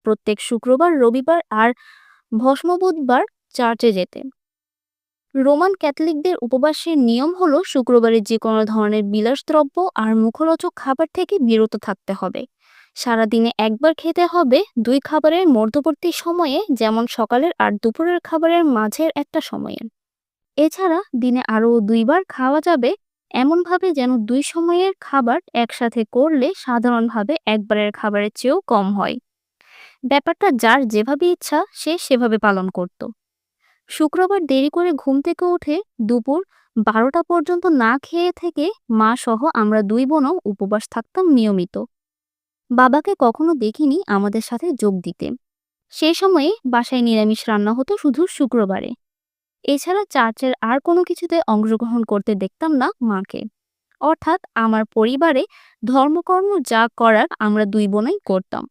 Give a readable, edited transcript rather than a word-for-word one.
প্রত্যেক শুক্রবার, রবিবার আর ভস্ম বুধবার চার্চে যেতে। রোমান ক্যাথলিকদের উপবাসের নিয়ম হলো শুক্রবারে যে কোনো ধরনের বিলাসদ্রব্য আর মুখরোচক খাবার থেকে বিরত থাকতে হবে। সারাদিনে একবার খেতে হবে, দুই খাবারের মধ্যবর্তী সময়ে, যেমন সকালের আর দুপুরের খাবারের মাঝের একটা সময়ে। এছাড়া দিনে আরও দুইবার খাওয়া যাবে, এমনভাবে যেন দুই সময়ের খাবার একসাথে করলে সাধারণভাবে একবারের খাবারের চেয়েও কম হয়। ব্যাপারটা যার যেভাবে ইচ্ছা সে সেভাবে পালন করত। শুক্রবার দেরি করে ঘুম থেকে উঠে দুপুর 12টা পর্যন্ত না খেয়ে থেকে মা সহ আমরা দুই বোনও উপবাস থাকতাম নিয়মিত। বাবাকে কখনো দেখিনি আমাদের সাথে যোগ দিতে। সেই সময়ে বাসায় নিরামিষ রান্না হতো শুধু শুক্রবারে। এছাড়া চার্চের আর কোনো কিছুতে অংশগ্রহণ করতে দেখতাম না মাকে। অর্থাৎ আমার পরিবারে ধর্মকর্ম যা করার আমরা দুই বোনই করতাম।